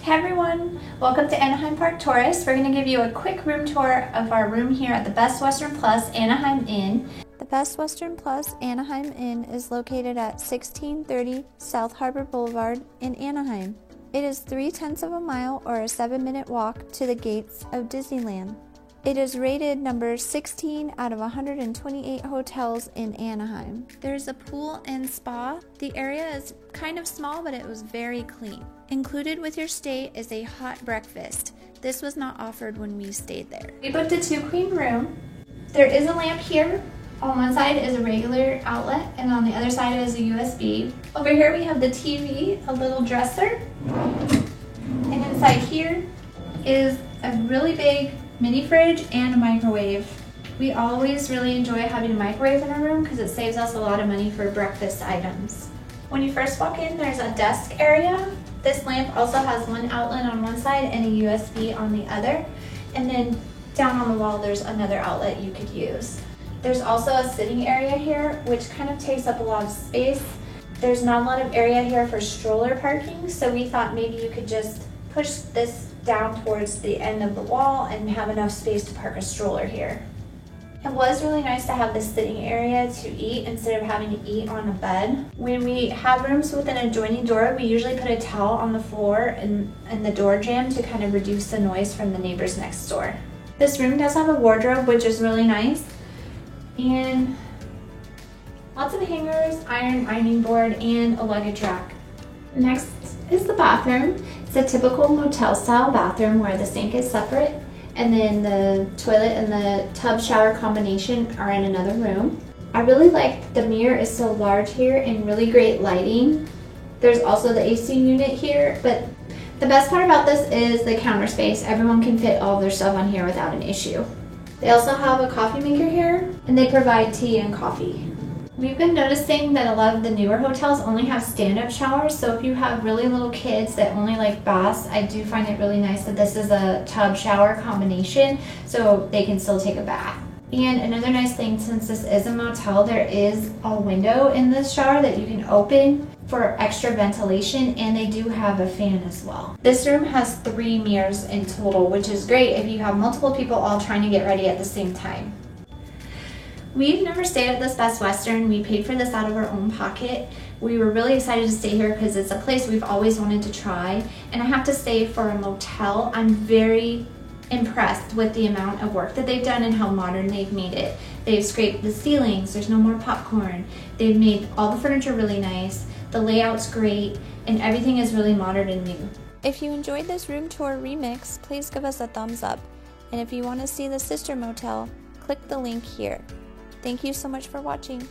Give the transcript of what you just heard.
Hey everyone, welcome to Anaheim Park Tourist. We're going to give you a quick room tour of our room here at the Best Western Plus Anaheim Inn. The Best Western Plus Anaheim Inn is located at 1630 South Harbor Boulevard in Anaheim. It is 3/10 of a mile or a 7-minute walk to the gates of Disneyland. It is rated number 16 out of 128 hotels in Anaheim. There's a pool and spa. The area is kind of small, but it was very clean. Included with your stay is a hot breakfast. This was not offered when we stayed there. We booked a 2-queen room. There is a lamp here. On one side is a regular outlet, and on the other side is a USB. Over here we have the TV, a little dresser, and inside here is a really big mini fridge and a microwave. We always really enjoy having a microwave in our room because it saves us a lot of money for breakfast items. When you first walk in, there's a desk area. This lamp also has one outlet on one side and a USB on the other. And then down on the wall, there's another outlet you could use. There's also a sitting area here, which kind of takes up a lot of space. There's not a lot of area here for stroller parking, so we thought maybe you could just push this down towards the end of the wall and have enough space to park a stroller here. It was really nice to have this sitting area to eat instead of having to eat on a bed. When we have rooms with an adjoining door, we usually put a towel on the floor and the door jamb to kind of reduce the noise from the neighbors next door. This room does have a wardrobe, which is really nice, and lots of hangers, ironing board, and a luggage rack. Next is the bathroom. It's a typical motel style bathroom where the sink is separate and then the toilet and the tub shower combination are in another room. I really like the mirror is so large here and really great lighting. There's also the AC unit here, but the best part about this is the counter space. Everyone can fit all their stuff on here without an issue. They also have a coffee maker here and they provide tea and coffee. We've been noticing that a lot of the newer hotels only have stand-up showers, so if you have really little kids that only like baths, I do find it really nice that this is a tub shower combination so they can still take a bath. And another nice thing, since this is a motel, there is a window in this shower that you can open for extra ventilation, and they do have a fan as well. This room has 3 mirrors in total, which is great if you have multiple people all trying to get ready at the same time. We've never stayed at this Best Western. We paid for this out of our own pocket. We were really excited to stay here because it's a place we've always wanted to try. And I have to say, for a motel, I'm very impressed with the amount of work that they've done and how modern they've made it. They've scraped the ceilings, there's no more popcorn. They've made all the furniture really nice, the layout's great, and everything is really modern and new. If you enjoyed this room tour remix, please give us a thumbs up. And if you want to see the sister motel, click the link here. Thank you so much for watching.